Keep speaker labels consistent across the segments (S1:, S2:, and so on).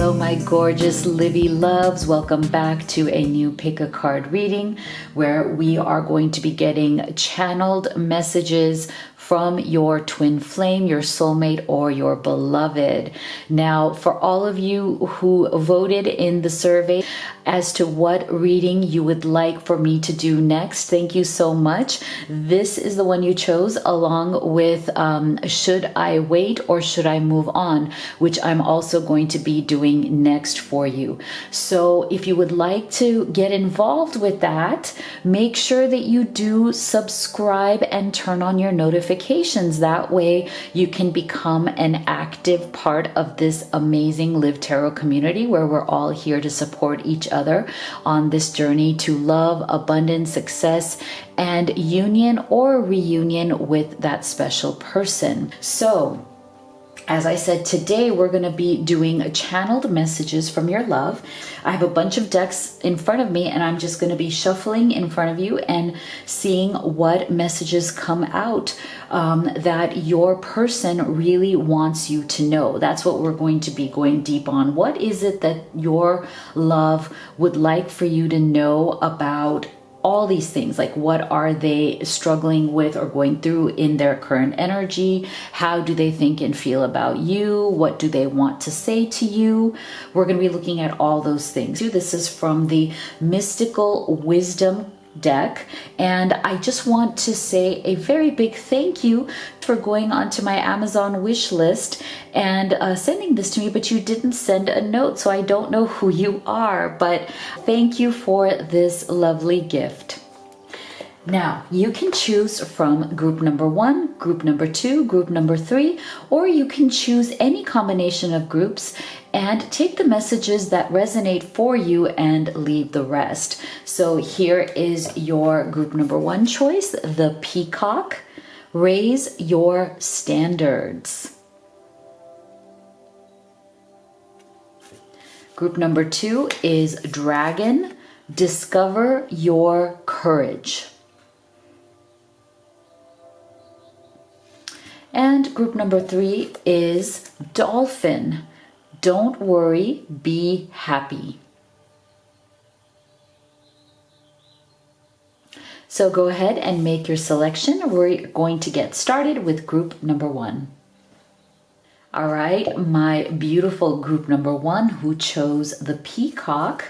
S1: Hello, my gorgeous Livy loves. Welcome back to a new pick a card reading where we are going to be getting channeled messages from your twin flame, your soulmate, or your beloved. Now, for all of you who voted in the survey as to what reading you would like for me to do next, thank you so much. This is the one you chose, along with Should I Wait or Should I Move On, which I'm also going to be doing next for you. So if you would like to get involved with that, make sure that you do subscribe and turn on your notifications. That way you can become an active part of this amazing Live Tarot community where we're all here to support each other on this journey to love, abundance, success, and union or reunion with that special person. So, as I said, today we're going to be doing channeled messages from your love. I have a bunch of decks in front of me and I'm just going to be shuffling in front of you and seeing what messages come out that your person really wants you to know. That's what we're going to be going deep on. What is it that your love would like for you to know about all these things? Like, what are they struggling with or going through in their current energy? How do they think and feel about you? What do they want to say to you? We're going to be looking at all those things. This is from the Mystical Wisdom deck, and I just want to say a very big thank you for going onto my Amazon wish list and sending this to me, but you didn't send a note, so I don't know who you are, but thank you for this lovely gift. Now, you can choose from group number 1, group number 2, group number 3, or you can choose any combination of groups and take the messages that resonate for you and leave the rest. So here is your group number 1 choice, the Peacock. Raise your standards. Group number 2 is Dragon. Discover your courage. And group number 3 is Dolphin. Don't worry, be happy. So go ahead and make your selection. We're going to get started with group number 1. All right, my beautiful group number 1 who chose the Peacock.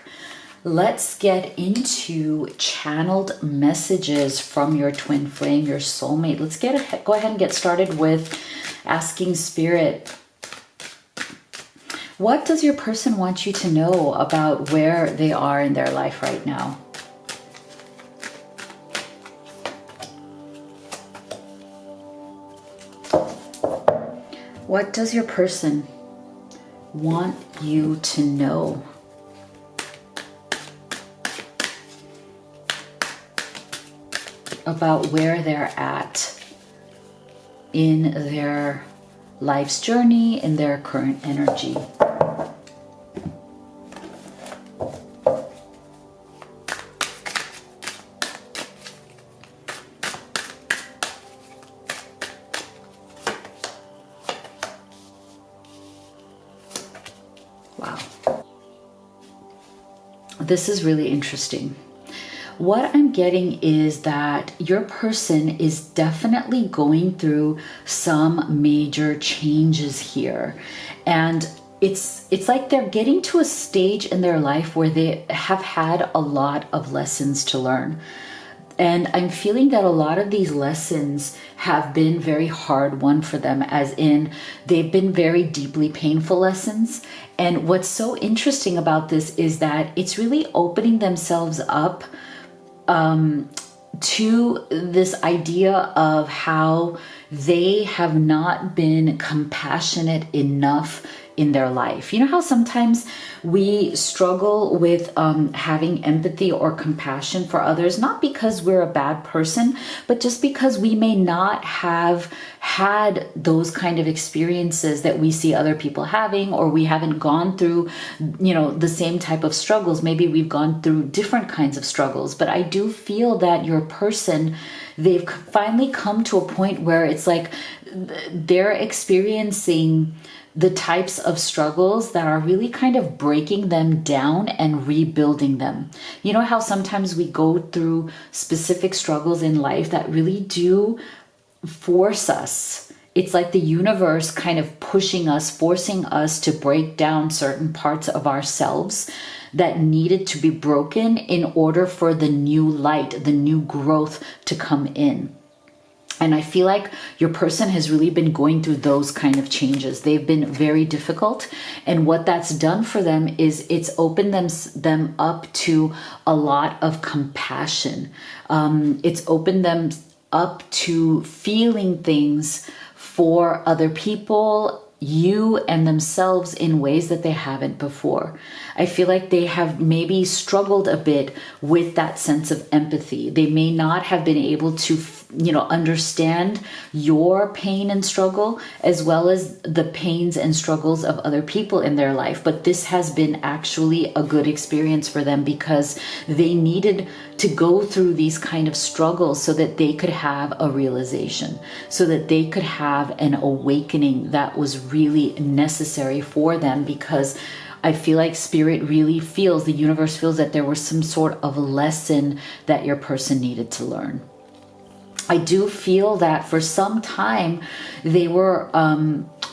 S1: Let's get into channeled messages from your twin flame, your soulmate. Let's go ahead and get started with asking Spirit, what does your person want you to know about where they are in their life right now? What does your person want you to know? About where they're at in their life's journey, in their current energy. Wow. This is really interesting. What I'm getting is that your person is definitely going through some major changes here. And it's like they're getting to a stage in their life where they have had a lot of lessons to learn. And I'm feeling that a lot of these lessons have been very hard won for them, as in they've been very deeply painful lessons. And what's so interesting about this is that it's really opening themselves up to this idea of how they have not been compassionate enough in their life. You know how sometimes we struggle with having empathy or compassion for others, not because we're a bad person, but just because we may not have had those kind of experiences that we see other people having, or we haven't gone through, you know, the same type of struggles. Maybe we've gone through different kinds of struggles, but I do feel that your person, they've finally come to a point where it's like they're experiencing the types of struggles that are really kind of breaking them down and rebuilding them. You know how sometimes we go through specific struggles in life that really do force us. It's like the universe kind of pushing us, forcing us to break down certain parts of ourselves that needed to be broken in order for the new light, the new growth to come in. And I feel like your person has really been going through those kind of changes. They've been very difficult. And what that's done for them is it's opened them up to a lot of compassion. It's opened them up to feeling things for other people, you and themselves, in ways that they haven't before. I feel like they have maybe struggled a bit with that sense of empathy. They may not have been able to, understand your pain and struggle as well as the pains and struggles of other people in their life. But this has been actually a good experience for them because they needed to go through these kind of struggles so that they could have a realization, so that they could have an awakening that was really necessary for them, because I feel like spirit really feels, the universe feels that there was some sort of lesson that your person needed to learn. I do feel that for some time they were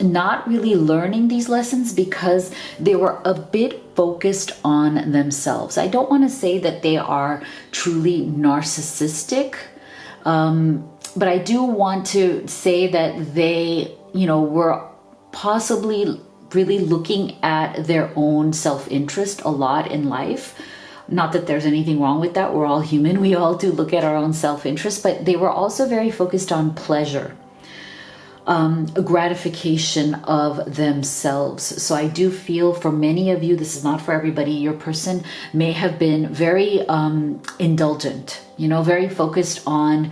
S1: not really learning these lessons because they were a bit focused on themselves. I don't want to say that they are truly narcissistic, but I do want to say that they, were possibly really looking at their own self-interest a lot in life. Not that there's anything wrong with that. We're all human. We all do look at our own self-interest, but they were also very focused on pleasure, gratification of themselves. So I do feel for many of you, this is not for everybody, your person may have been very indulgent, very focused on,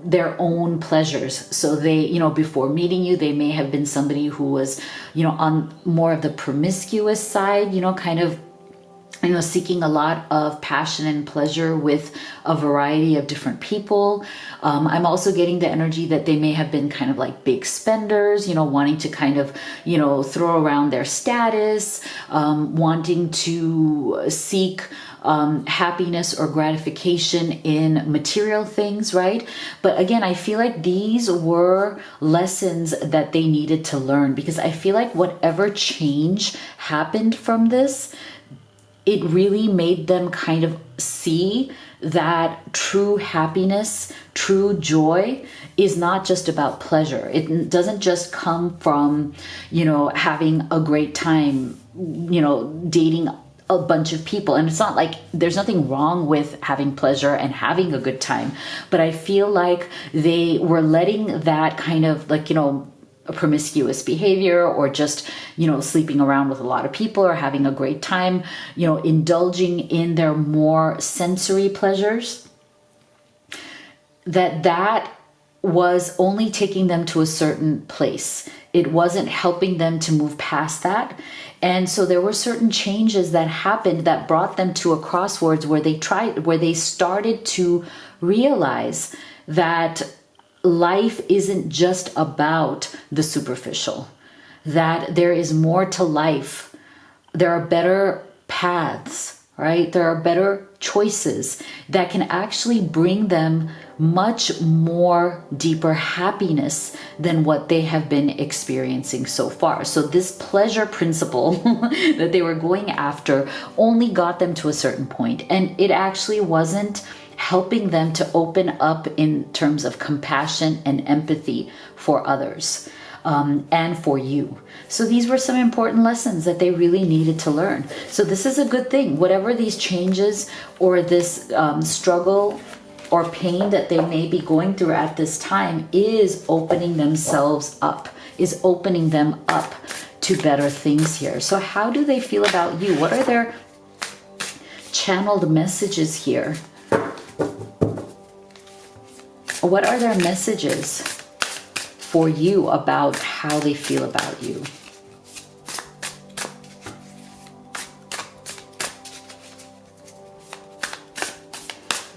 S1: their own pleasures. So they, before meeting you, they may have been somebody who was, on more of the promiscuous side, kind of, seeking a lot of passion and pleasure with a variety of different people. I'm also getting the energy that they may have been kind of like big spenders, wanting to kind of, throw around their status, wanting to seek happiness or gratification in material things, right? But again, I feel like these were lessons that they needed to learn, because I feel like whatever change happened from this, it really made them kind of see that true happiness, true joy is not just about pleasure. It doesn't just come from, having a great time, dating a bunch of people. And it's not like there's nothing wrong with having pleasure and having a good time. But I feel like they were letting that kind of like, a promiscuous behavior, or just, sleeping around with a lot of people, or having a great time, indulging in their more sensory pleasures, that was only taking them to a certain place. It wasn't helping them to move past that. And so there were certain changes that happened that brought them to a crossroads where they started to realize that life isn't just about the superficial, that there is more to life. There are better paths, right? There are better choices that can actually bring them much more deeper happiness than what they have been experiencing so far. So this pleasure principle that they were going after only got them to a certain point, and it actually wasn't helping them to open up in terms of compassion and empathy for others, and for you. So these were some important lessons that they really needed to learn. So this is a good thing. Whatever these changes or this struggle or pain that they may be going through at this time is opening themselves up, is opening them up to better things here. So how do they feel about you? What are their channeled messages here? What are their messages for you about how they feel about you?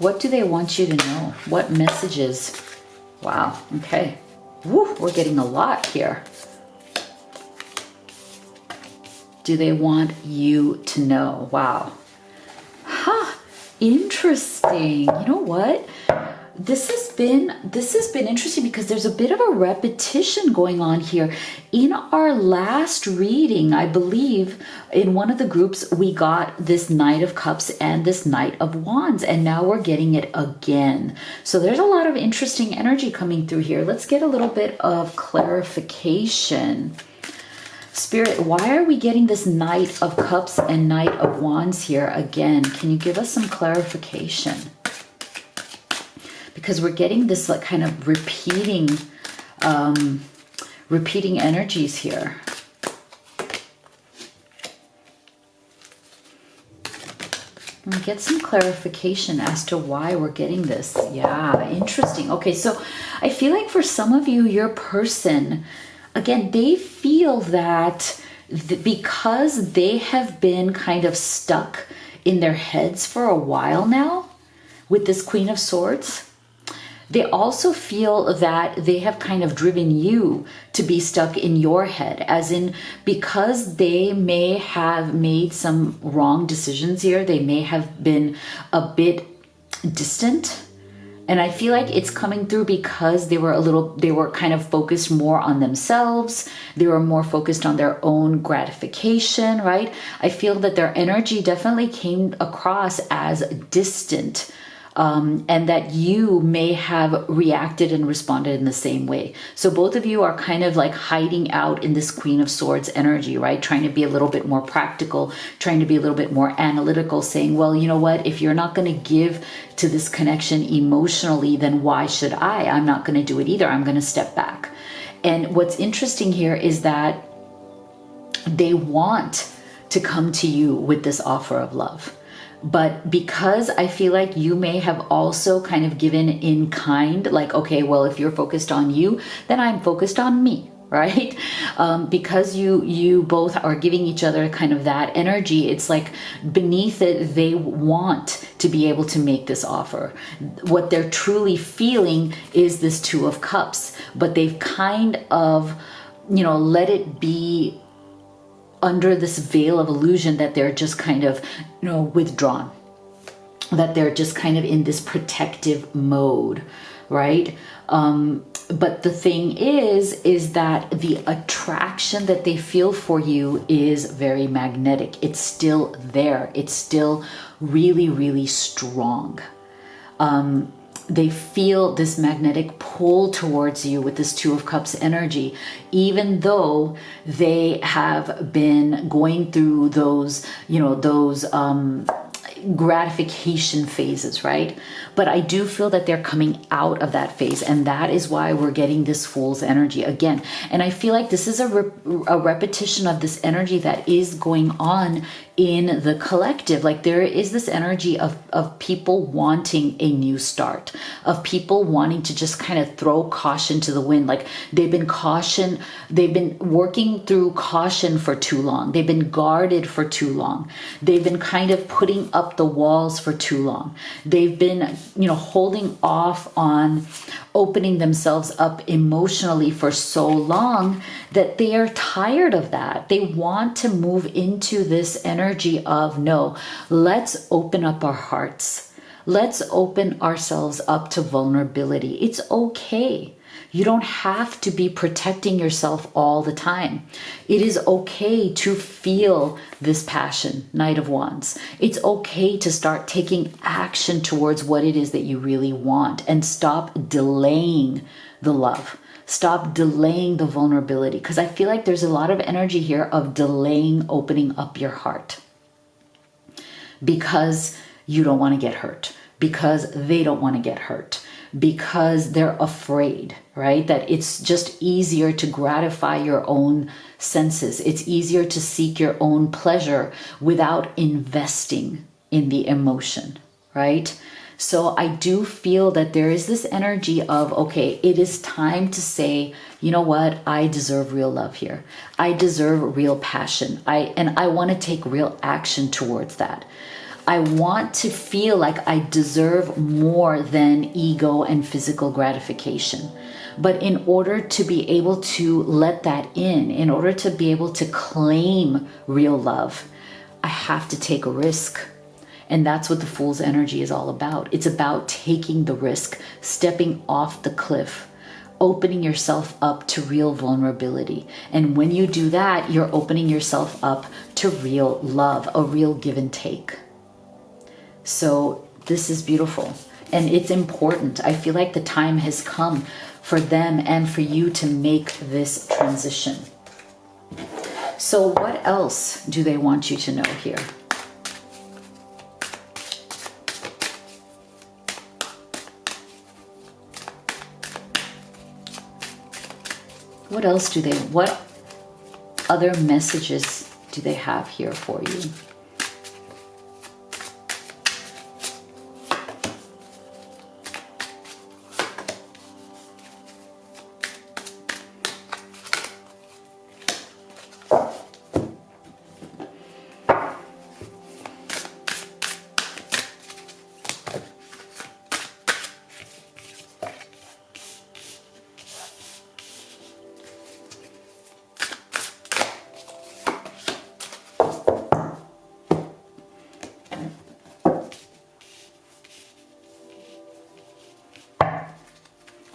S1: What do they want you to know? What messages? Wow, okay. Woo, we're getting a lot here. Do they want you to know? Wow. Huh, interesting. You know what? This has been interesting because there's a bit of a repetition going on here. In our last reading, I believe in one of the groups, we got this Knight of Cups and this Knight of Wands, and now we're getting it again. So there's a lot of interesting energy coming through here. Let's get a little bit of clarification. Spirit, why are we getting this Knight of Cups and Knight of Wands here again? Can you give us some clarification? Because we're getting this like kind of repeating energies here. Get some clarification as to why we're getting this. Yeah, interesting. Okay, so I feel like for some of you, your person, again, they feel that because they have been kind of stuck in their heads for a while now with this Queen of Swords, they also feel that they have kind of driven you to be stuck in your head, as in because they may have made some wrong decisions here. They may have been a bit distant. And I feel like it's coming through because they were kind of focused more on themselves. They were more focused on their own gratification, right? I feel that their energy definitely came across as distant. And that you may have reacted and responded in the same way. So both of you are kind of like hiding out in this Queen of Swords energy, right? Trying to be a little bit more practical, trying to be a little bit more analytical, saying, well, you know what? If you're not going to give to this connection emotionally, then why should I? I'm not going to do it either. I'm going to step back. And what's interesting here is that they want to come to you with this offer of love. But because I feel like you may have also kind of given in kind, like, okay, well, if you're focused on you, then I'm focused on me, right? Because you both are giving each other kind of that energy, it's like beneath it, they want to be able to make this offer. What they're truly feeling is this Two of Cups, but they've kind of, let it be under this veil of illusion that they're just kind of, withdrawn, that they're just kind of in this protective mode, right? But the thing is that the attraction that they feel for you is very magnetic. It's still there. It's still really, really strong. They feel this magnetic pull towards you with this Two of Cups energy, even though they have been going through those, gratification phases, right? But I do feel that they're coming out of that phase, and that is why we're getting this Fool's energy again. And I feel like this is a repetition of this energy that is going on in the collective. Like there is this energy of people wanting a new start, of people wanting to just kind of throw caution to the wind. Like they've been working through caution for too long. They've been guarded for too long. They've been kind of putting up the walls for too long. They've been, holding off on opening themselves up emotionally for so long that they are tired of that. They want to move into this energy of, no, let's open up our hearts. Let's open ourselves up to vulnerability. It's okay. You don't have to be protecting yourself all the time. It is okay to feel this passion, Knight of Wands. It's okay to start taking action towards what it is that you really want and stop delaying the love. Stop delaying the vulnerability, because I feel like there's a lot of energy here of delaying opening up your heart because you don't want to get hurt, because they don't want to get hurt, because they're afraid, right? That it's just easier to gratify your own senses. It's easier to seek your own pleasure without investing in the emotion, right? So I do feel that there is this energy of, okay, it is time to say, you know what? I deserve real love here. I deserve real passion. I want to take real action towards that. I want to feel like I deserve more than ego and physical gratification. But in order to be able to let that in order to be able to claim real love, I have to take a risk. And that's what the Fool's energy is all about. It's about taking the risk, stepping off the cliff, opening yourself up to real vulnerability. And when you do that, you're opening yourself up to real love, a real give and take. So this is beautiful and it's important. I feel like the time has come for them and for you to make this transition. So what else do they want you to know here? What else do they, what other messages do they have here for you?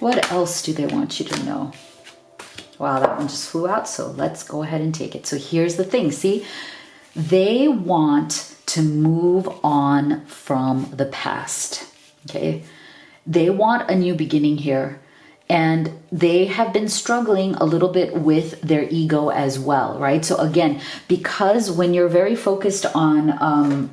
S1: What else do they want you to know? Wow, that one just flew out, so let's go ahead and take it. So here's the thing, see? They want to move on from the past, okay? They want a new beginning here, and they have been struggling a little bit with their ego as well, right? So again, because when you're very focused on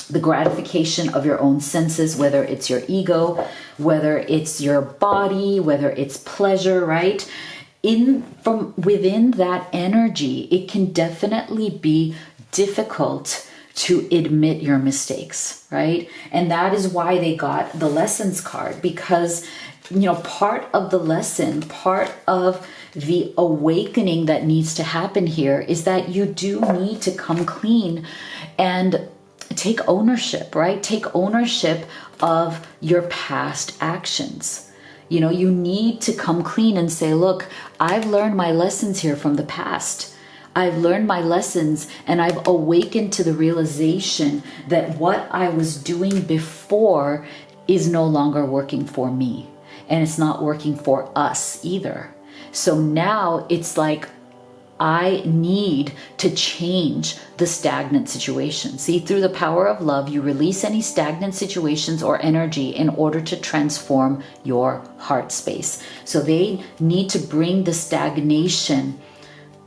S1: the gratification of your own senses, whether it's your ego, whether it's your body, whether it's pleasure, right? From within that energy, it can definitely be difficult to admit your mistakes, right? And that is why they got the lessons card, because, you know, part of the lesson, part of the awakening that needs to happen here is that you do need to come clean and take ownership, right? Take ownership of your past actions. You know, you need to come clean and say, look, I've learned my lessons here from the past. I've learned my lessons and I've awakened to the realization that what I was doing before is no longer working for me. And it's not working for us either. So now it's like, I need to change the stagnant situation. See, through the power of love, you release any stagnant situations or energy in order to transform your heart space. So they need to bring the stagnation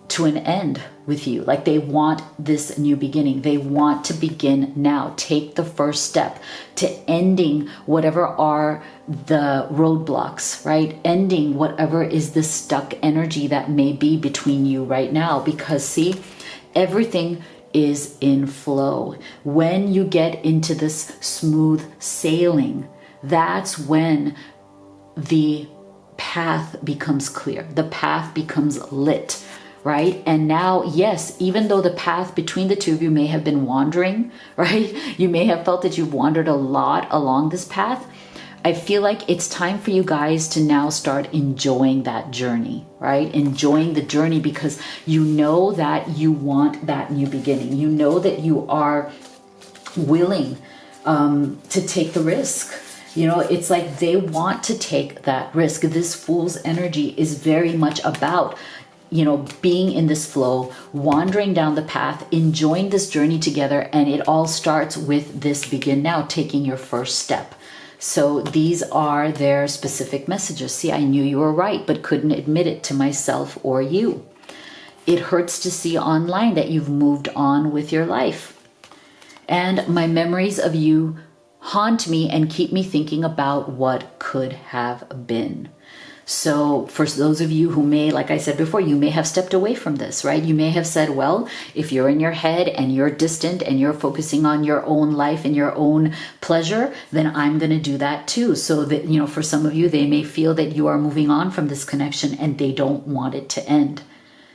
S1: to an end with you. Like they want this new beginning. They want to begin now. Take the first step to ending whatever are the roadblocks, right? Ending whatever is the stuck energy that may be between you right now. Because see, everything is in flow. When you get into this smooth sailing, that's when the path becomes clear. The path becomes lit. Right? And now, yes, even though the path between the two of you may have been wandering, right? You may have felt that you've wandered a lot along this path. I feel like it's time for you guys to now start enjoying that journey, right? Enjoying the journey because you know that you want that new beginning. You know that you are willing to take the risk. You know, it's like they want to take that risk. This Fool's energy is very much about, you know, being in this flow, wandering down the path, enjoying this journey together. And it all starts with this begin now, taking your first step. So these are their specific messages. See, I knew you were right, but couldn't admit it to myself or you. It hurts to see online that you've moved on with your life. And my memories of you haunt me and keep me thinking about what could have been. So for those of you who may, like I said before, you may have stepped away from this, right? You may have said, well, if you're in your head and you're distant and you're focusing on your own life and your own pleasure, then I'm going to do that too. So that, you know, for some of you, they may feel that you are moving on from this connection and they don't want it to end.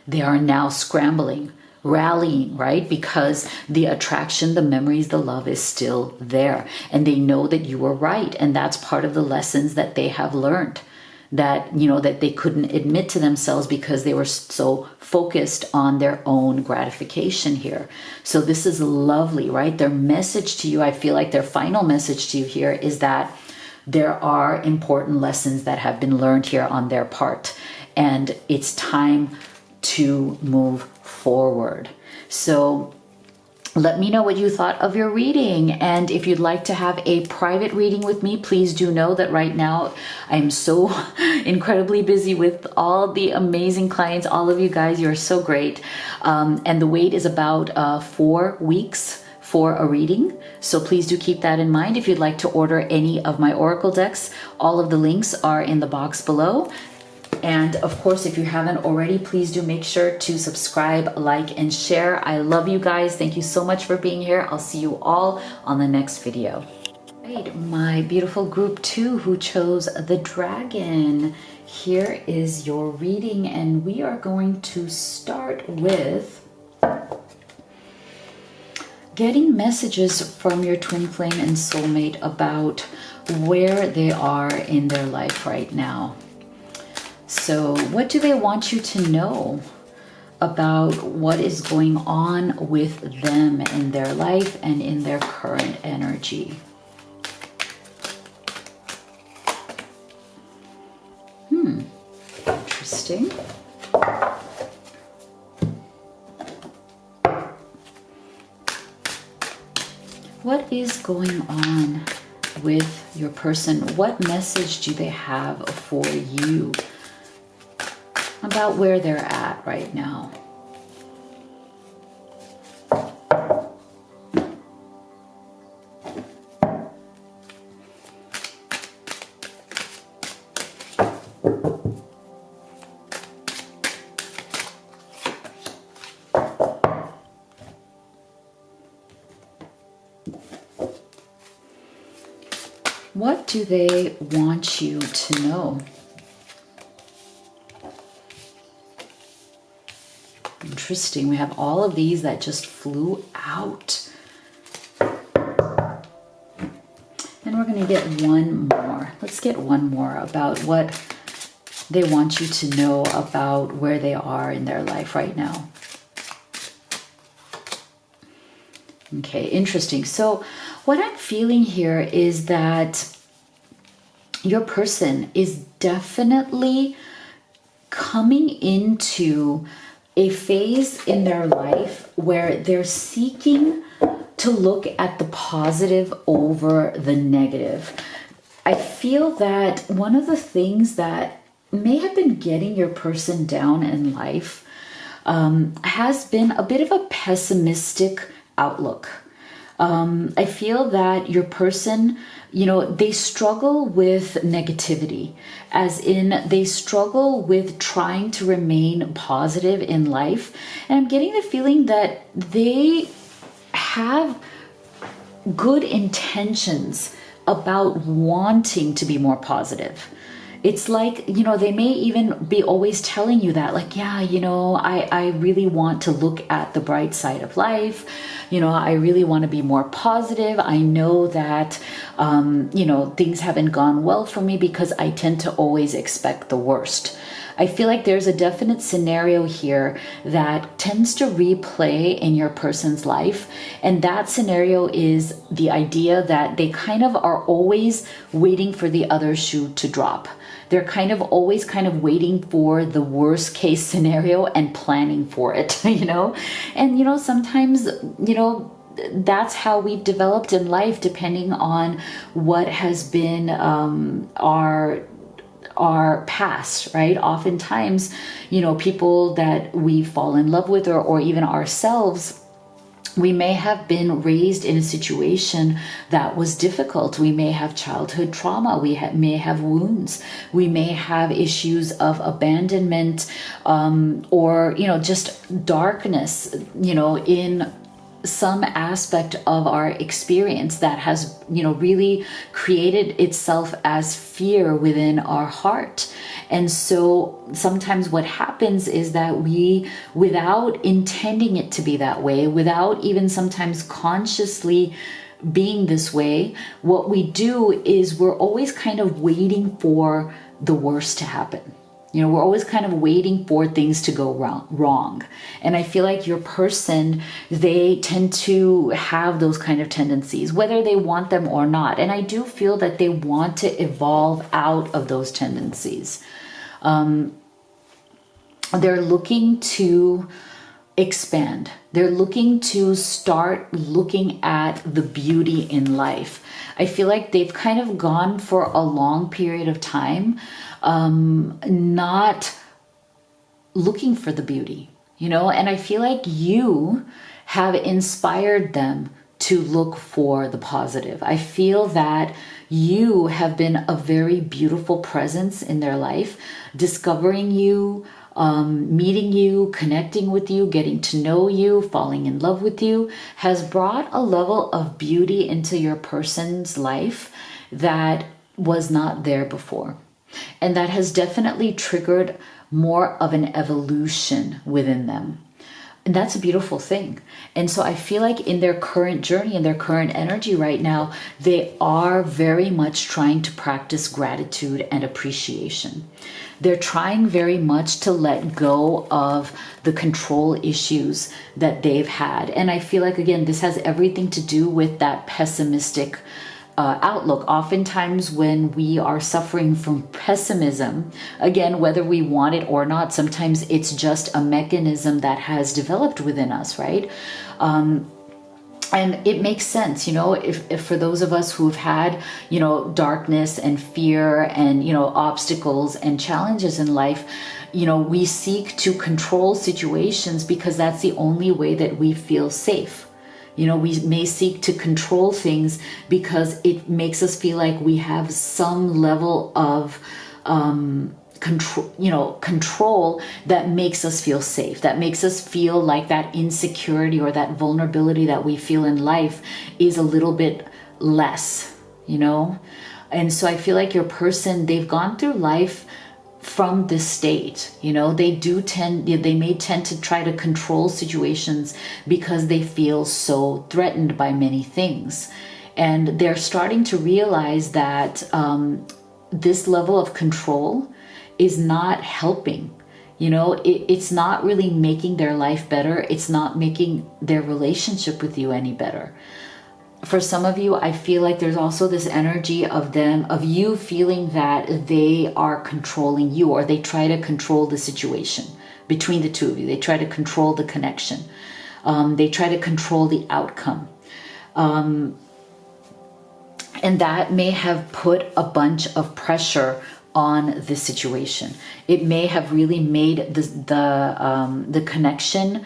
S1: They are now scrambling, rallying, right? Because the attraction, the memories, the love is still there. And they know that you were right. And that's part of the lessons that they have learned, that, you know, that they couldn't admit to themselves because they were so focused on their own gratification here. So this is lovely, right? Their message to you, I feel like their final message to you here is that there are important lessons that have been learned here on their part. And it's time to move forward. So let me know what you thought of your reading. And if you'd like to have a private reading with me, please do know that right now I'm so incredibly busy with all the amazing clients. All of you guys, you're so great. And the wait is about 4 weeks for a reading. So please do keep that in mind. If you'd like to order any of my Oracle decks, all of the links are in the box below. And of course, if you haven't already, please do make sure to subscribe, like, and share. I love you guys. Thank you so much for being here. I'll see you all on the next video. Right, my beautiful group 2 who chose the dragon. Here is your reading, and we are going to start with getting messages from your twin flame and soulmate about where they are in their life right now. So what do they want you to know about what is going on with them in their life and in their current energy? Interesting. What is going on with your person? What message do they have for you about where they're at right now? What do they want you to know? Interesting. We have all of these that just flew out. And we're going to get one more. Let's get one more about what they want you to know about where they are in their life right now. Okay, interesting. So what I'm feeling here is that your person is definitely coming into a phase in their life where they're seeking to look at the positive over the negative. I feel that one of the things that may have been getting your person down in life has been a bit of a pessimistic outlook. I feel that your person, you know, they struggle with negativity, as in they struggle with trying to remain positive in life. And I'm getting the feeling that they have good intentions about wanting to be more positive. It's like, you know, they may even be always telling you that, like, yeah, you know, I really want to look at the bright side of life. You know, I really want to be more positive. I know that, you know, things haven't gone well for me because I tend to always expect the worst. I feel like there's a definite scenario here that tends to replay in your person's life. And that scenario is the idea that they kind of are always waiting for the other shoe to drop. They're kind of always kind of waiting for the worst case scenario and planning for it, you know? And, you know, sometimes, you know, that's how we've developed in life, depending on what has been our past, right? Oftentimes, you know, people that we fall in love with, or even ourselves, we may have been raised in a situation that was difficult. We may have childhood trauma. We may have wounds. We may have issues of abandonment, or, you know, just darkness, you know, in some aspect of our experience that has, really created itself as fear within our heart. And so sometimes what happens is that we, without intending it to be that way, without even sometimes consciously being this way, what we do is we're always kind of waiting for the worst to happen. We're always kind of waiting for things to go wrong. And I feel like your person, they tend to have those kind of tendencies, whether they want them or not. And I do feel that they want to evolve out of those tendencies. They're looking to expand. They're looking to start looking at the beauty in life. I feel like they've kind of gone for a long period of time not looking for the beauty, and I feel like you have inspired them to look for the positive. I feel that you have been a very beautiful presence in their life, discovering you, meeting you, connecting with you, getting to know you, falling in love with you, has brought a level of beauty into your person's life that was not there before. And that has definitely triggered more of an evolution within them. And that's a beautiful thing. And so I feel like in their current journey, in their current energy right now, they are very much trying to practice gratitude and appreciation. They're trying very much to let go of the control issues that they've had. And I feel like, again, this has everything to do with that pessimistic outlook. Oftentimes when we are suffering from pessimism, again, whether we want it or not, sometimes it's just a mechanism that has developed within us, right? And it makes sense, if for those of us who've had, darkness and fear and, obstacles and challenges in life, we seek to control situations because that's the only way that we feel safe. We may seek to control things because it makes us feel like we have some level of control that makes us feel safe, that makes us feel like that insecurity or that vulnerability that we feel in life is a little bit less, And so I feel like your person, they've gone through life from this state, they may tend to try to control situations because they feel so threatened by many things. And they're starting to realize that this level of control is not helping. It's not really making their life better. It's not making their relationship with you any better. For some of you, I feel like there's also this energy of you feeling that they are controlling you, or they try to control the situation between the two of you. They try to control the connection. They try to control the outcome. And that may have put a bunch of pressure on this situation. It may have really made the connection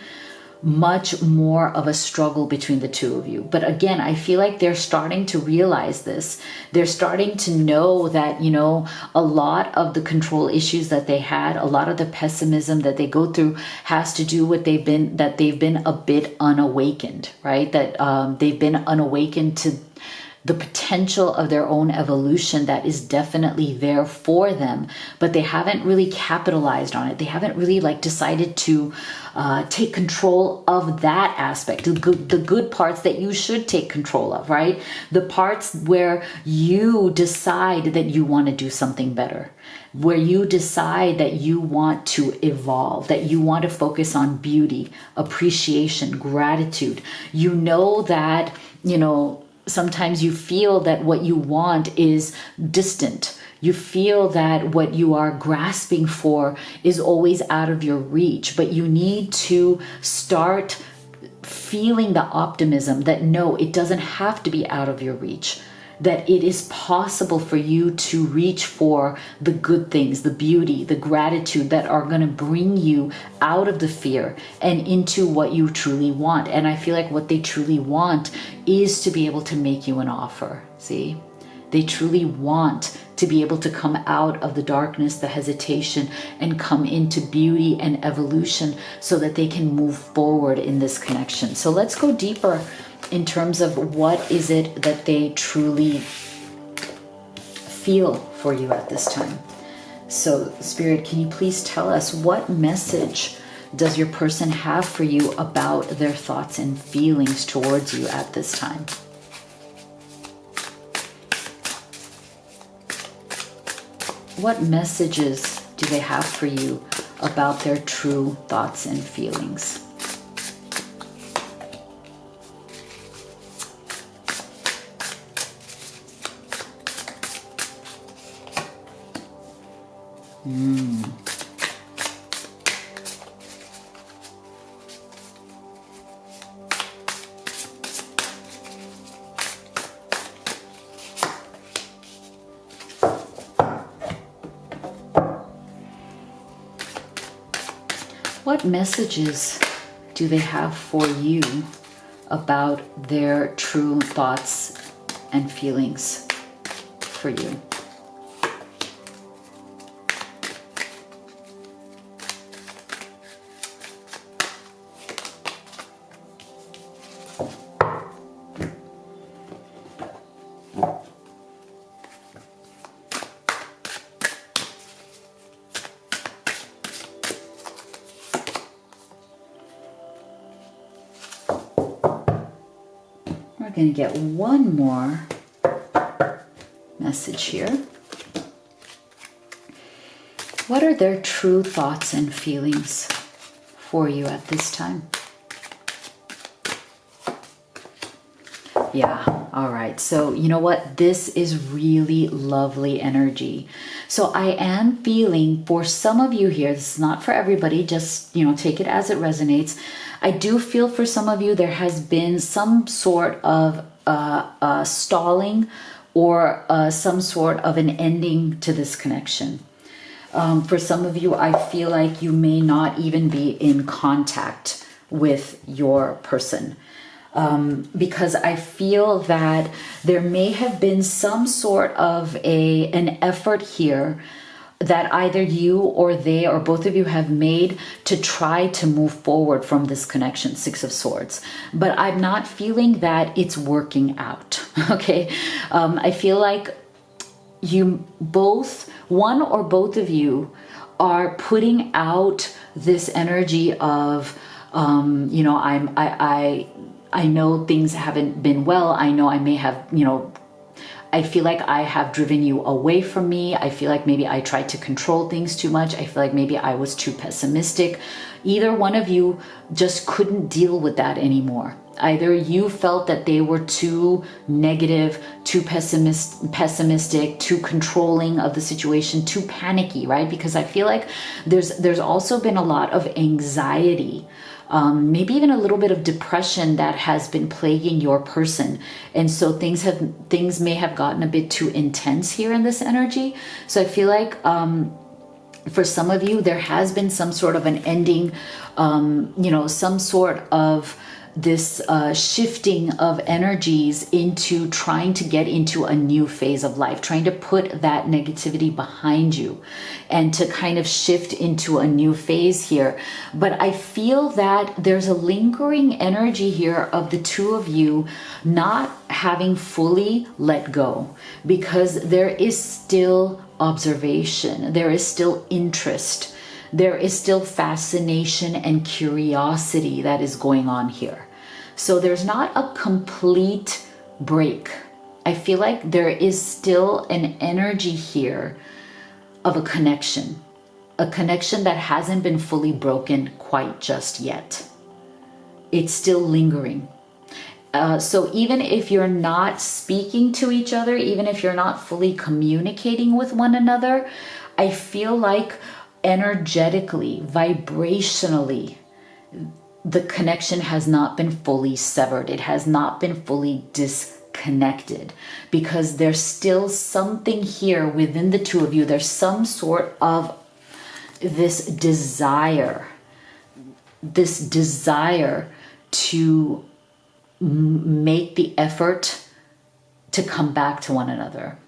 S1: much more of a struggle between the two of you. But again, I feel like they're starting to realize this. They're starting to know that, a lot of the control issues that they had, a lot of the pessimism that they go through has to do with they've been a bit unawakened, right? That they've been unawakened to the potential of their own evolution that is definitely there for them, but they haven't really capitalized on it. They haven't really decided to take control of that aspect, the good parts that you should take control of, right? The parts where you decide that you want to do something better, where you decide that you want to evolve, that you want to focus on beauty, appreciation, gratitude. That, sometimes you feel that what you want is distant. You feel that what you are grasping for is always out of your reach, but you need to start feeling the optimism that no, it doesn't have to be out of your reach, that it is possible for you to reach for the good things, the beauty, the gratitude that are going to bring you out of the fear and into what you truly want. And I feel like what they truly want is to be able to make you an offer. See, They truly want to be able to come out of the darkness, the hesitation, and come into beauty and evolution so that they can move forward in this connection. So let's go deeper in terms of what is it that they truly feel for you at this time. So Spirit, can you please tell us, what message does your person have for you about their thoughts and feelings towards you at this time? What messages do they have for you about their true thoughts and feelings? What messages do they have for you about their true thoughts and feelings for you? We're going to get one more message here. What are their true thoughts and feelings for you at this time? Yeah, all right. So you know what? This is really lovely energy. So I am feeling for some of you here, this is not for everybody, just, take it as it resonates. I do feel for some of you there has been some sort of stalling or some sort of an ending to this connection. For some of you, I feel like you may not even be in contact with your person. Because I feel that there may have been some sort of an effort here that either you or they or both of you have made to try to move forward from this connection, Six of Swords. But I'm not feeling that it's working out, okay? I feel like you both, one or both of you, are putting out this energy of, I know things haven't been well. I know I may have, I feel like I have driven you away from me. I feel like maybe I tried to control things too much. I feel like maybe I was too pessimistic. Either one of you just couldn't deal with that anymore. Either you felt that they were too negative, too pessimistic, too controlling of the situation, too panicky, right? Because I feel like there's also been a lot of anxiety, maybe even a little bit of depression that has been plaguing your person. And so things may have gotten a bit too intense here in this energy. So I feel like for some of you, there has been some sort of an ending, some sort of this shifting of energies into trying to get into a new phase of life, trying to put that negativity behind you and to kind of shift into a new phase here. But I feel that there's a lingering energy here of the two of you not having fully let go, because there is still observation, there is still interest, there is still fascination and curiosity that is going on here. So there's not a complete break. I feel like there is still an energy here of a connection that hasn't been fully broken quite just yet. It's still lingering. So even if you're not speaking to each other, even if you're not fully communicating with one another, I feel like energetically, vibrationally, the connection has not been fully severed. It has not been fully disconnected, because there's still something here within the two of you. There's some sort of this desire to make the effort to come back to one another.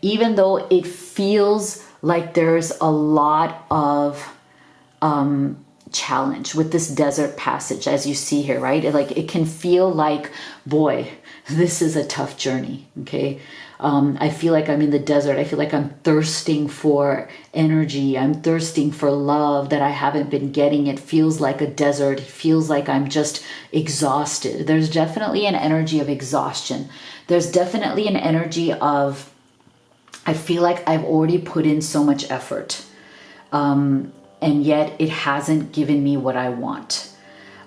S1: Even though it feels like there's a lot of challenge with this desert passage, as you see here, right? It can feel like, boy, this is a tough journey. Okay. I feel like I'm in the desert. I feel like I'm thirsting for energy. I'm thirsting for love that I haven't been getting. It feels like a desert. It feels like I'm just exhausted. There's definitely an energy of exhaustion. There's definitely an energy of, I feel like I've already put in so much effort. And yet it hasn't given me what I want.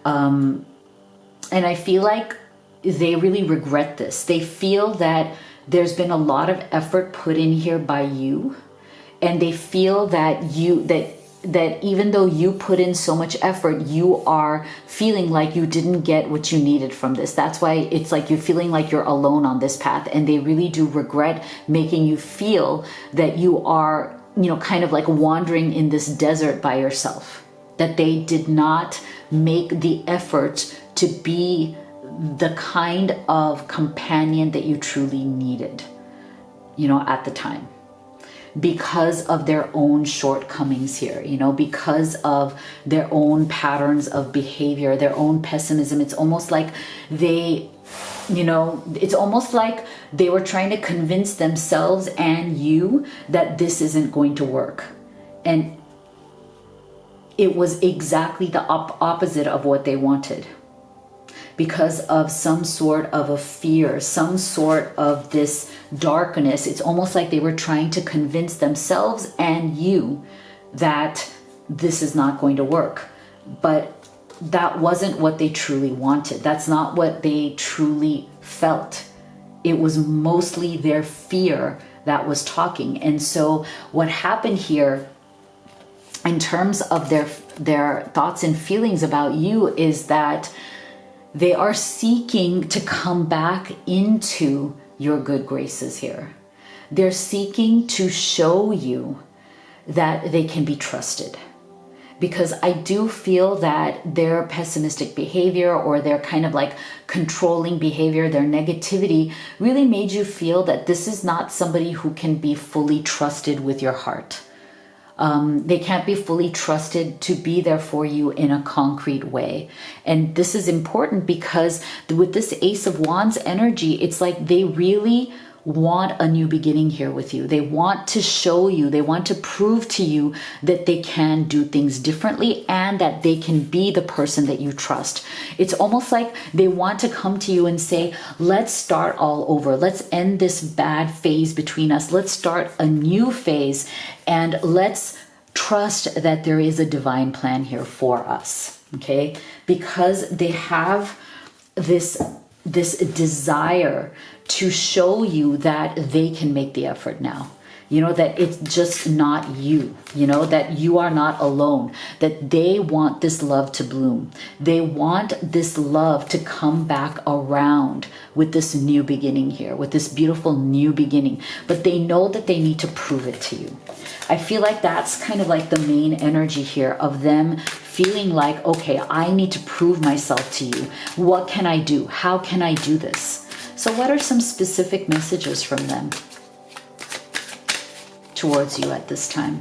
S1: And I feel like they really regret this. They feel that there's been a lot of effort put in here by you, and they feel that that even though you put in so much effort, you are feeling like you didn't get what you needed from this. That's why it's like you're feeling like you're alone on this path, and they really do regret making you feel that you are, kind of like wandering in this desert by yourself, that they did not make the effort to be the kind of companion that you truly needed, at the time, because of their own shortcomings here, because of their own patterns of behavior, their own pessimism. It's almost like it's almost like they were trying to convince themselves and you that this isn't going to work. And it was exactly the opposite of what they wanted. Because of some sort of a fear, some sort of this darkness, it's almost like they were trying to convince themselves and you that this is not going to work. But that wasn't what they truly wanted. That's not what they truly felt. It was mostly their fear that was talking. And so what happened here in terms of their thoughts and feelings about you is that they are seeking to come back into your good graces here. They're seeking to show you that they can be trusted. Because I do feel that their pessimistic behavior or their kind of like controlling behavior, their negativity really made you feel that this is not somebody who can be fully trusted with your heart. They can't be fully trusted to be there for you in a concrete way. And this is important because with this Ace of Wands energy, it's like they really want a new beginning here with you. They want to show you, they want to prove to you that they can do things differently and that they can be the person that you trust. It's almost like they want to come to you and say, let's start all over. Let's end this bad phase between us. Let's start a new phase and let's trust that there is a divine plan here for us. Okay? Because they have this desire to show you that they can make the effort now. That it's just not you, that you are not alone, that they want this love to bloom. They want this love to come back around with this new beginning here, with this beautiful new beginning. But they know that they need to prove it to you. I feel like that's kind of like the main energy here of them feeling like, okay, I need to prove myself to you. What can I do? How can I do this? So what are some specific messages from them towards you at this time?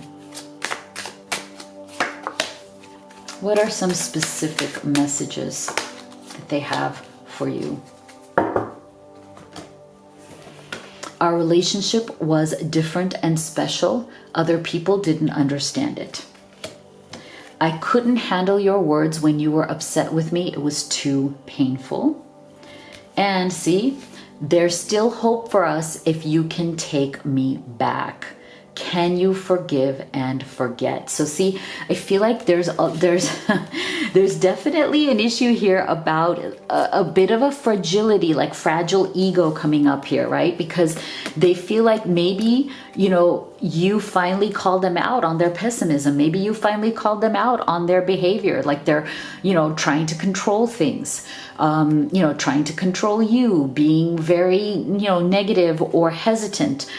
S1: What are some specific messages that they have for you? Our relationship was different and special. Other people didn't understand it. I couldn't handle your words when you were upset with me. It was too painful. And see, there's still hope for us if you can take me back. Can you forgive and forget? So see, I feel like there's definitely an issue here about a bit of a fragility, like fragile ego coming up here, right? Because they feel like maybe, you finally called them out on their pessimism. Maybe you finally called them out on their behavior, like they're, trying to control things, trying to control you, being very, negative or hesitant,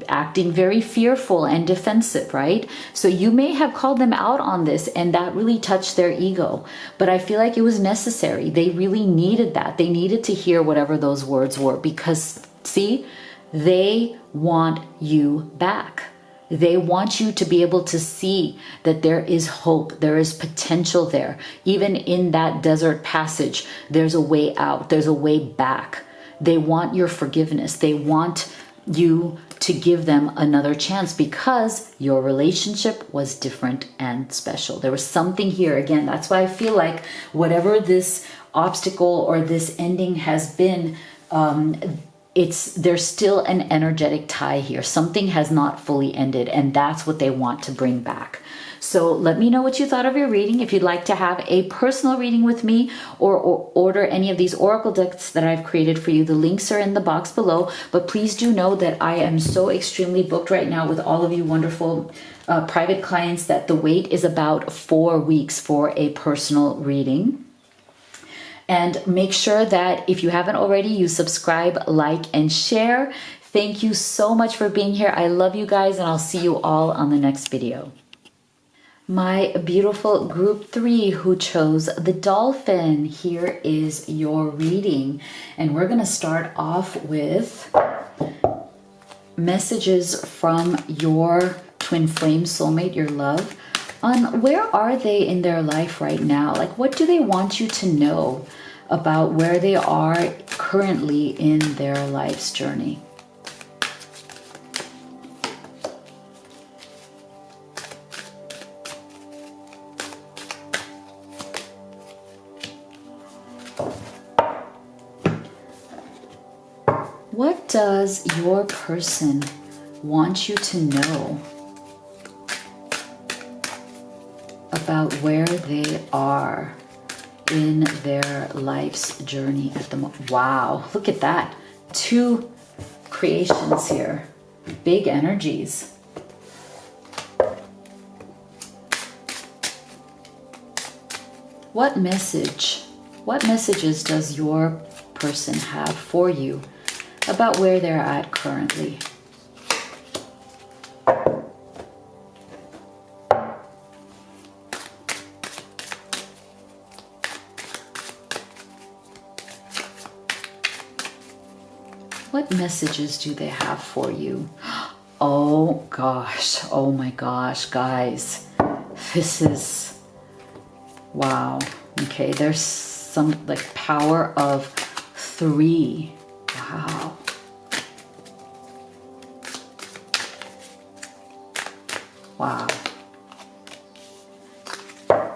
S1: acting very fearful and defensive, right? So you may have called them out on this and that really touched their ego. But I feel like it was necessary. They really needed that. They needed to hear whatever those words were because, see, They want you back. They want you to be able to see that there is hope, there is potential there. Even in that desert passage, there's a way out, there's a way back. They want your forgiveness. They want you to give them another chance because your relationship was different and special. There was something here. Again, that's why I feel like whatever this obstacle or this ending has been, there's still an energetic tie here. Something has not fully ended, and that's what they want to bring back. So let me know what you thought of your reading. If you'd like to have a personal reading with me or order any of these oracle decks that I've created for you, the links are in the box below. But please do know that I am so extremely booked right now with all of you wonderful private clients that the wait is about 4 weeks for a personal reading. And make sure that if you haven't already, you subscribe, like, and share. Thank you so much for being here. I love you guys, and I'll see you all on the next video. My beautiful group 3 who chose the dolphin, here is your reading. And we're going to start off with messages from your twin flame soulmate, your love, on where are they in their life right now? Like, what do they want you to know about where they are currently in their life's journey? What does your person want you to know about where they are in their life's journey at the moment? Wow, look at that. 2 creations here. Big energies. What messages does your person have for you about where they're at currently? What messages do they have for you? Oh gosh, oh my gosh, guys. This is, wow. Okay, there's some like power of 3. Wow. Wow.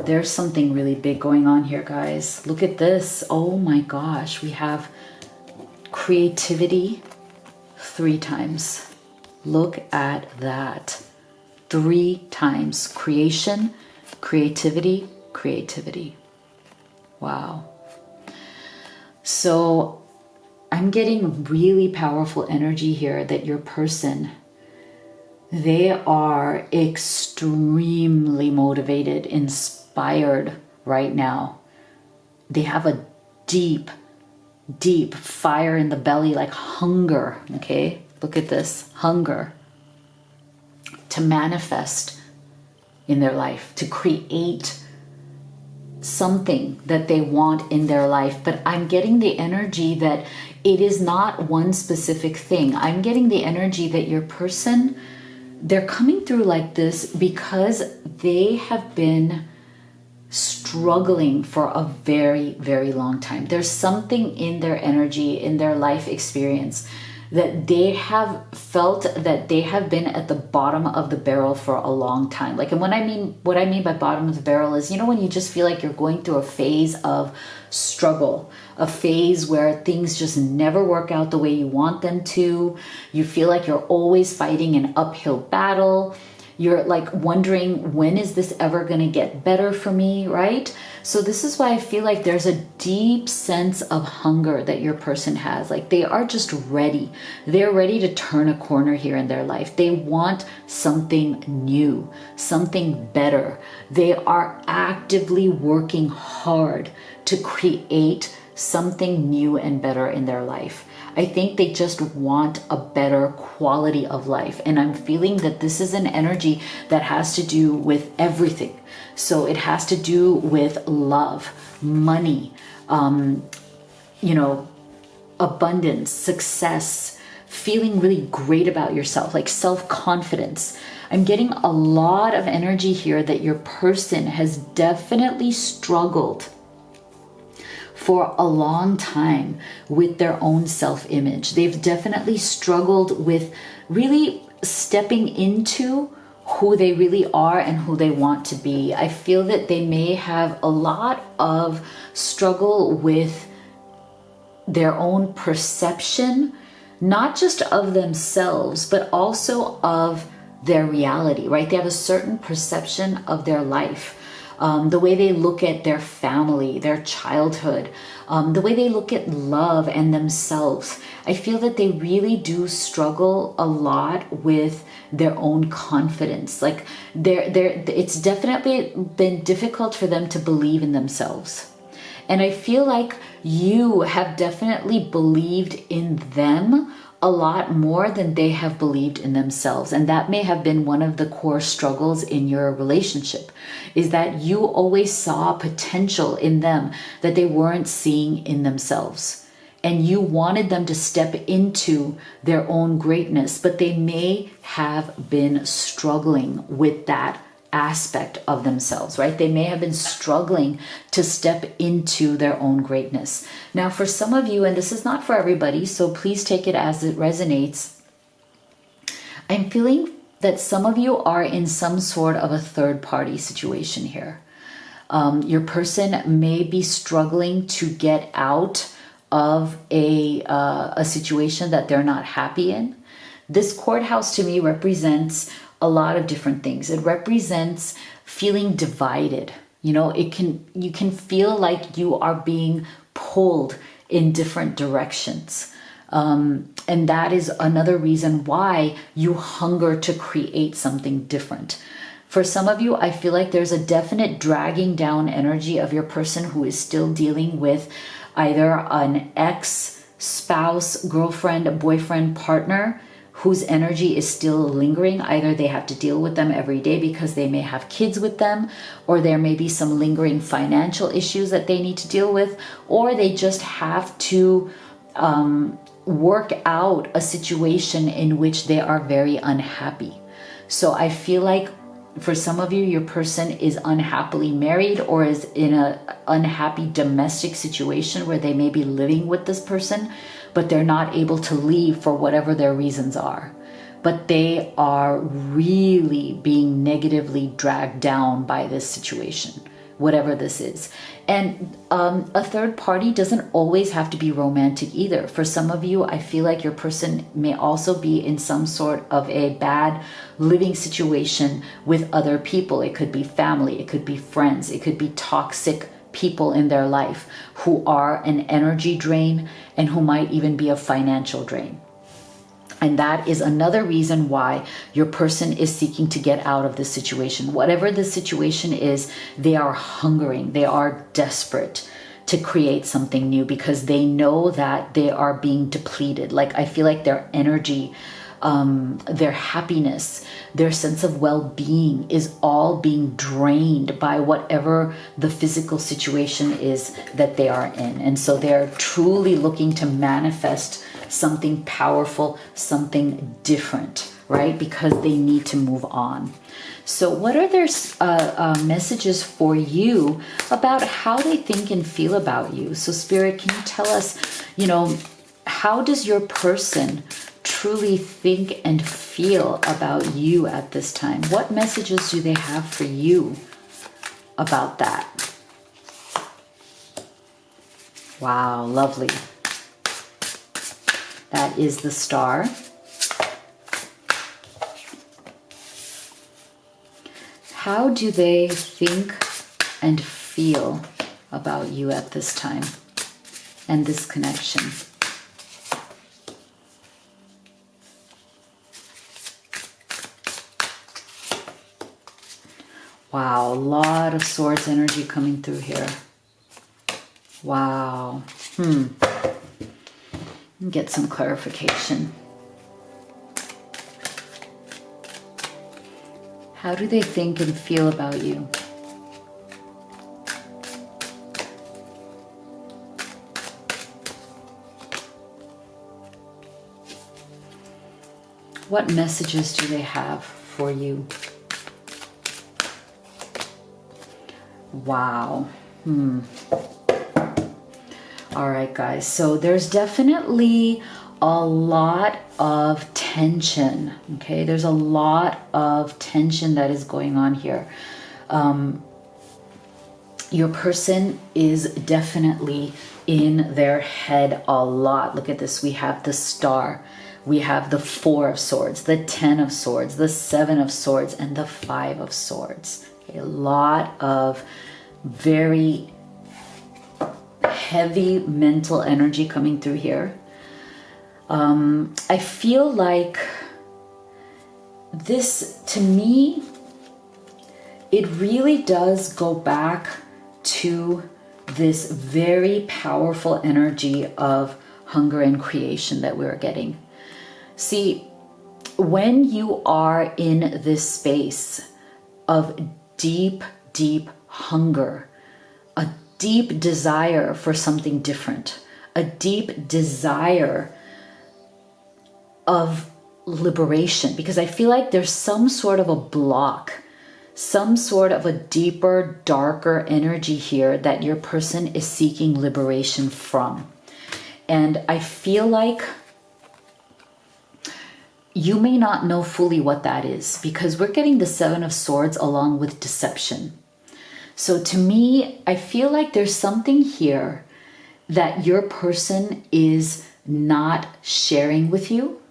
S1: There's something really big going on here, guys. Look at this. Oh my gosh. We have creativity 3 times. Look at that. 3 times. Creation, creativity, creativity. Wow. So I'm getting really powerful energy here that your person, they are extremely motivated, inspired right now. They have a deep, deep fire in the belly, like hunger, okay? Look at this, hunger to manifest in their life, to create something that they want in their life. But I'm getting the energy that it is not one specific thing. I'm getting the energy that your person, they're coming through like this because they have been struggling for a very, very long time. There's something in their energy, in their life experience, that they have felt that they have been at the bottom of the barrel for a long time. Like, and what I mean by bottom of the barrel is, you know, when you just feel like you're going through a phase of struggle, a phase where things just never work out the way you want them to. You feel like you're always fighting an uphill battle. You're like wondering, when is this ever going to get better for me, right? So this is why I feel like there's a deep sense of hunger that your person has. Like, they are just ready. They're ready to turn a corner here in their life. They want something new, something better. They are actively working hard to create something new and better in their life. I think they just want a better quality of life. And I'm feeling that this is an energy that has to do with everything. So it has to do with love, money, you know, abundance, success, feeling really great about yourself, like self-confidence. I'm getting a lot of energy here that your person has definitely struggled for a long time with their own self-image. They've definitely struggled with really stepping into who they really are and who they want to be. I feel that they may have a lot of struggle with their own perception, not just of themselves, but also of their reality, right? They have a certain perception of their life. The way they look at their family, their childhood, the way they look at love and themselves. I feel that they really do struggle a lot with their own confidence. Like it's definitely been difficult for them to believe in themselves. And I feel like you have definitely believed in them a lot more than they have believed in themselves. And that may have been one of the core struggles in your relationship, is that you always saw potential in them that they weren't seeing in themselves. And you wanted them to step into their own greatness, but they may have been struggling with that aspect of themselves, right? They may have been struggling to step into their own greatness. Now, for some of you, and this is not for everybody, so please take it as it resonates, I'm feeling that some of you are in some sort of a third-party situation here. Your person may be struggling to get out of a situation that they're not happy in. This courthouse to me represents a lot of different things. It represents feeling divided. You know, you can feel like you are being pulled in different directions. And that is another reason why you hunger to create something different. For some of you, I feel like there's a definite dragging down energy of your person who is still dealing with either an ex, spouse, girlfriend, boyfriend, partner, whose energy is still lingering. Either they have to deal with them every day because they may have kids with them, or there may be some lingering financial issues that they need to deal with, or they just have to work out a situation in which they are very unhappy. So I feel like for some of you, your person is unhappily married or is in an unhappy domestic situation where they may be living with this person, but they're not able to leave for whatever their reasons are. But they are really being negatively dragged down by this situation, whatever this is. And a third party doesn't always have to be romantic either. For some of you, I feel like your person may also be in some sort of a bad living situation with other people. It could be family, it could be friends, it could be toxic people in their life who are an energy drain and who might even be a financial drain. And that is another reason why your person is seeking to get out of this situation. Whatever the situation is, they are hungering, they are desperate to create something new because they know that they are being depleted. Like, I feel like their energy, their happiness, their sense of well-being is all being drained by whatever the physical situation is that they are in. And so they're truly looking to manifest something powerful, something different, right? Because they need to move on. So what are their messages for you about how they think and feel about you? So Spirit, can you tell us, how does your person truly think and feel about you at this time? What messages do they have for you about that? Wow, lovely. That is the Star. How do they think and feel about you at this time and this connection? Wow, a lot of Swords energy coming through here. Wow. Get some clarification. How do they think and feel about you? What messages do they have for you? Wow. All right, guys. So there's definitely a lot of tension. Okay, there's a lot of tension that is going on here. Your person is definitely in their head a lot. Look at this. We have the Star. We have the 4 of Swords, the 10 of Swords, the 7 of Swords, and the 5 of Swords. Okay, a lot of very heavy mental energy coming through here. I feel like this, to me, it really does go back to this very powerful energy of hunger and creation that we're getting. See, when you are in this space of deep, deep hunger, a deep desire for something different, a deep desire of liberation, because I feel like there's some sort of a block, some sort of a deeper, darker energy here that your person is seeking liberation from. And I feel like you may not know fully what that is, because we're getting the 7 of Swords along with deception. So to me, I feel like there's something here that your person is not sharing with you,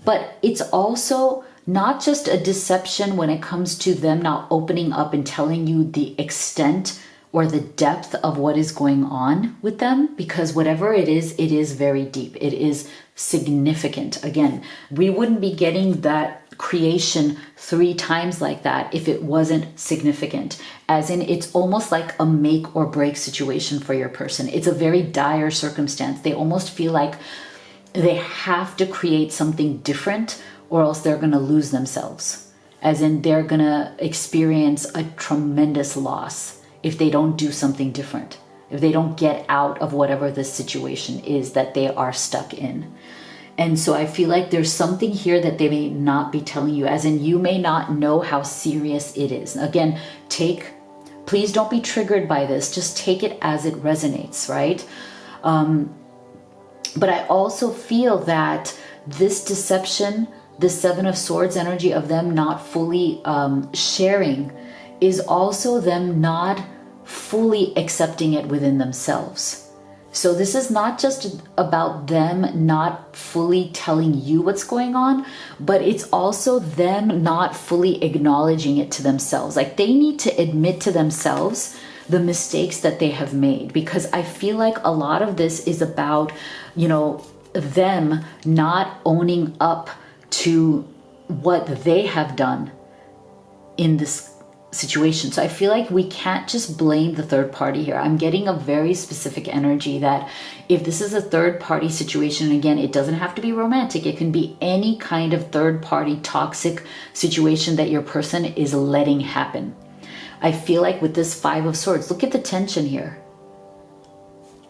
S1: but it's also not just a deception when it comes to them not opening up and telling you the extent or the depth of what is going on with them, because whatever it is very deep. It is significant. Again, we wouldn't be getting that creation 3 times like that if it wasn't significant. As in, it's almost like a make or break situation for your person. It's a very dire circumstance. They almost feel like they have to create something different or else they're going to lose themselves. As in, they're going to experience a tremendous loss if they don't do something different, if they don't get out of whatever this situation is that they are stuck in. And so I feel like there's something here that they may not be telling you, as in you may not know how serious it is. Again, please don't be triggered by this. Just take it as it resonates, right? But I also feel that this deception, the 7 of Swords energy of them not fully sharing, is also them not fully accepting it within themselves. So this is not just about them not fully telling you what's going on, but it's also them not fully acknowledging it to themselves. Like, they need to admit to themselves the mistakes that they have made, because I feel like a lot of this is about, them not owning up to what they have done in this situation. So I feel like we can't just blame the third party here. I'm getting a very specific energy that if this is a third party situation, again, it doesn't have to be romantic. It can be any kind of third party toxic situation that your person is letting happen. I feel like with this 5 of Swords, look at the tension here,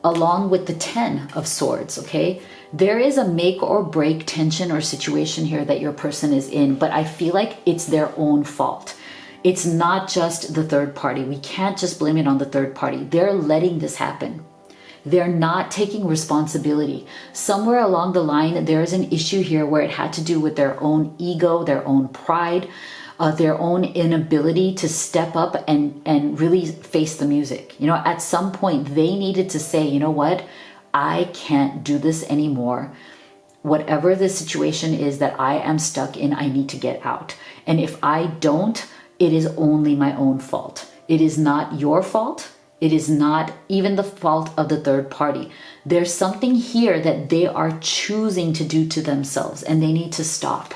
S1: along with the 10 of Swords, okay? There is a make or break tension or situation here that your person is in, but I feel like it's their own fault. It's not just the third party. We can't just blame it on the third party. They're letting this happen. They're not taking responsibility. Somewhere along the line, there's an issue here where it had to do with their own ego, their own pride, their own inability to step up and really face the music. At some point, they needed to say, you know what? I can't do this anymore. Whatever the situation is that I am stuck in, I need to get out. And if I don't, it is only my own fault. It is not your fault. It is not even the fault of the third party. There's something here that they are choosing to do to themselves, and they need to stop.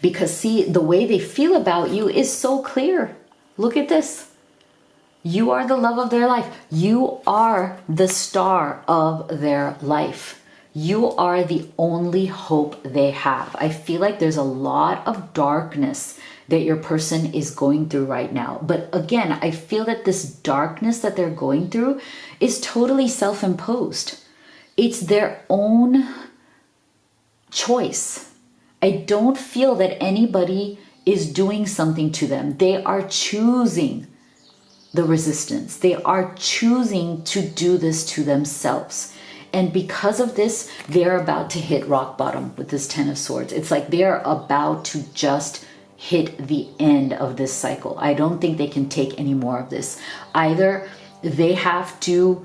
S1: Because see, the way they feel about you is so clear. Look at this. You are the love of their life. You are the star of their life. You are the only hope they have. I feel like there's a lot of darkness that your person is going through right now. But again, I feel that this darkness that they're going through is totally self-imposed. It's their own choice. I don't feel that anybody is doing something to them. They are choosing the resistance. They are choosing to do this to themselves. And because of this, they're about to hit rock bottom with this Ten of Swords. It's like they're about to just hit the end of this cycle. I don't think they can take any more of this. Either they have to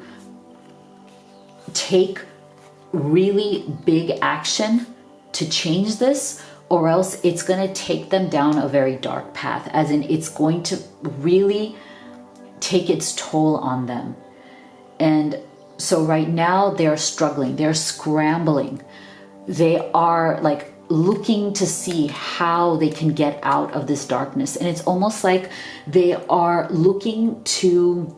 S1: take really big action to change this, or else it's going to take them down a very dark path, as in it's going to really take its toll on them. And so right now they're struggling, they're scrambling, they are like looking to see how they can get out of this darkness. And it's almost like they are looking to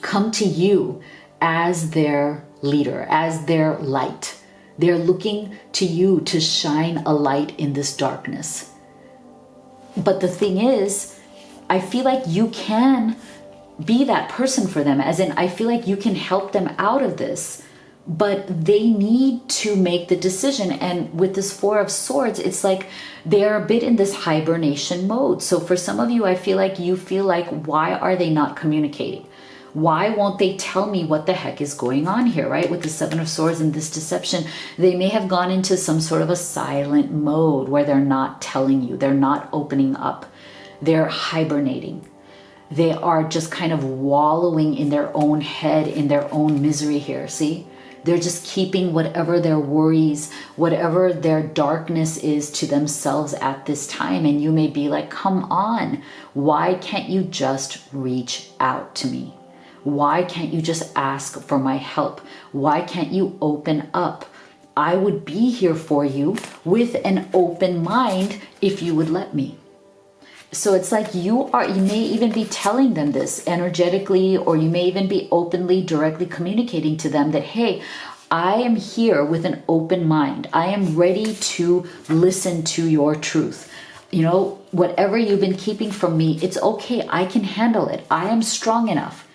S1: come to you as their leader, as their light. They're looking to you to shine a light in this darkness. But the thing is, I feel like you can be that person for them, as in I feel like you can help them out of this, but they need to make the decision. And with this Four of Swords, it's like they're a bit in this hibernation mode. So for some of you, I feel like you feel like, why are they not communicating? Why won't they tell me what the heck is going on here, right? With the Seven of Swords and this deception, they may have gone into some sort of a silent mode where they're not telling you, they're not opening up, they're hibernating. They are just kind of wallowing in their own head, in their own misery here, see? They're just keeping whatever their worries, whatever their darkness is to themselves at this time. And you may be like, come on, why can't you just reach out to me? Why can't you just ask for my help? Why can't you open up? I would be here for you with an open mind if you would let me. So it's like you may even be telling them this energetically, or you may even be openly, directly communicating to them that, hey, I am here with an open mind. I am ready to listen to your truth. You know, whatever you've been keeping from me, it's okay. I can handle it. I am strong enough.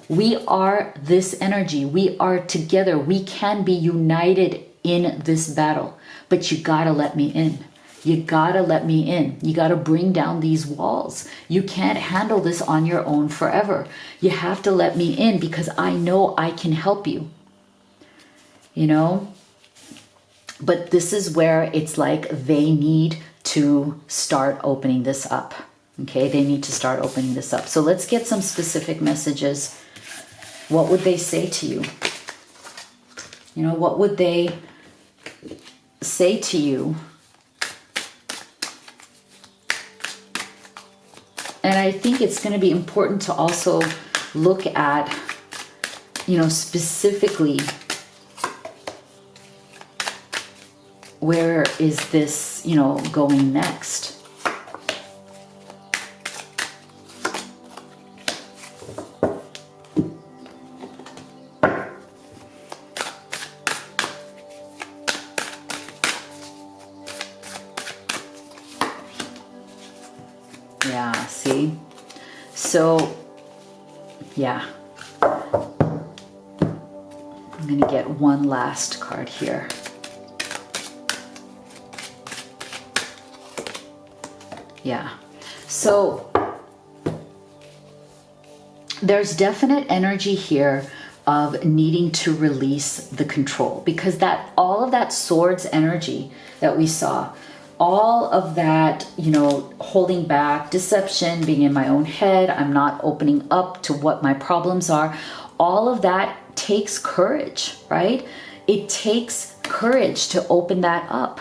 S1: We are this energy. We are together. We can be united in this battle, but you gotta let me in. You gotta let me in. You gotta bring down these walls. You can't handle this on your own forever. You have to let me in because I know I can help you. You know? But this is where it's like they need to start opening this up. Okay, they need to start opening this up. So let's get some specific messages. What would they say to you? You know, what would they say to you? And I think it's going to be important to also look at, you know, specifically, where is this, you know, going next? Yeah, see? So, yeah. I'm going to get one last card here. Yeah. So, there's definite energy here of needing to release the control, because that all of that swords energy that we saw, all of that, you know, holding back, deception, being in my own head, I'm not opening up to what my problems are, all of that takes courage, right? It takes courage to open that up.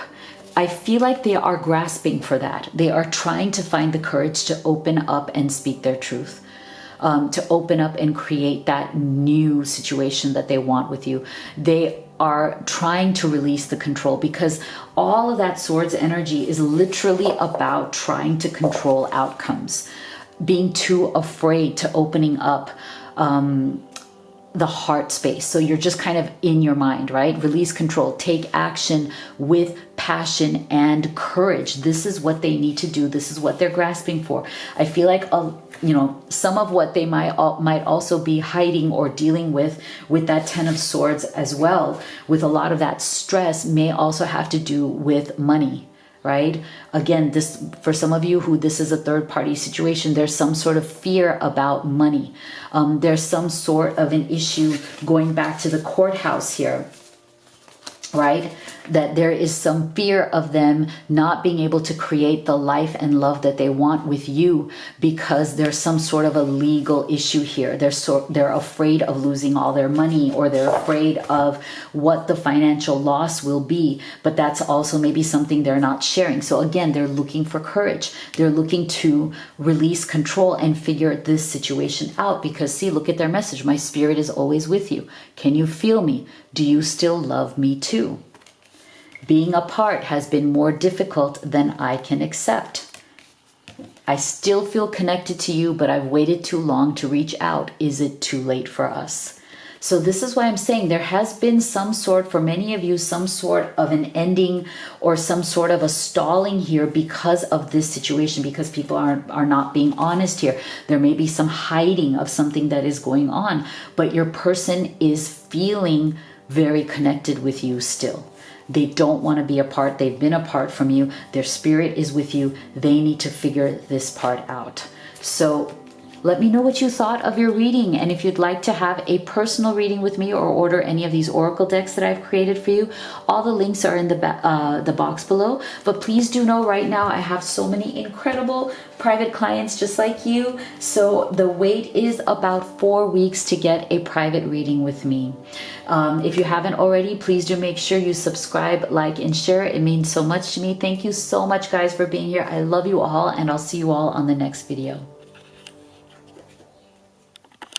S1: I feel like they are grasping for that. They are trying to find the courage to open up and speak their truth, to open up and create that new situation that they want with you. They are trying to release the control, because all of that swords energy is literally about trying to control outcomes, being too afraid to opening up, the heart space. So you're just kind of in your mind, right? Release control, take action with passion and courage. This is what they need to do. This is what they're grasping for. I feel like, some of what they might also be hiding or dealing with that 10 of Swords as well, with a lot of that stress, may also have to do with money. Right? Again, this, for some of you who this is a third party situation, there's some sort of fear about money. There's some sort of an issue going back to the courthouse here, right? That there is some fear of them not being able to create the life and love that they want with you because there's some sort of a legal issue here. They're afraid of losing all their money, or they're afraid of what the financial loss will be. But that's also maybe something they're not sharing. So again, they're looking for courage. They're looking to release control and figure this situation out, because see, look at their message. My spirit is always with you. Can you feel me? Do you still love me too? Being apart has been more difficult than I can accept. I still feel connected to you, but I've waited too long to reach out. Is it too late for us? So this is why I'm saying there has been some sort, for many of you, some sort of an ending or some sort of a stalling here because of this situation, because people are not being honest here. There may be some hiding of something that is going on, but your person is feeling very connected with you still. They don't want to be apart. They've been apart from you. Their spirit is with you. They need to figure this part out. So let me know what you thought of your reading. And if you'd like to have a personal reading with me or order any of these oracle decks that I've created for you, all the links are in the box below. But please do know right now I have so many incredible private clients just like you. So the wait is about 4 weeks to get a private reading with me. If you haven't already, please do make sure you subscribe, like, and share. It means so much to me. Thank you so much, guys, for being here. I love you all, and I'll see you all on the next video.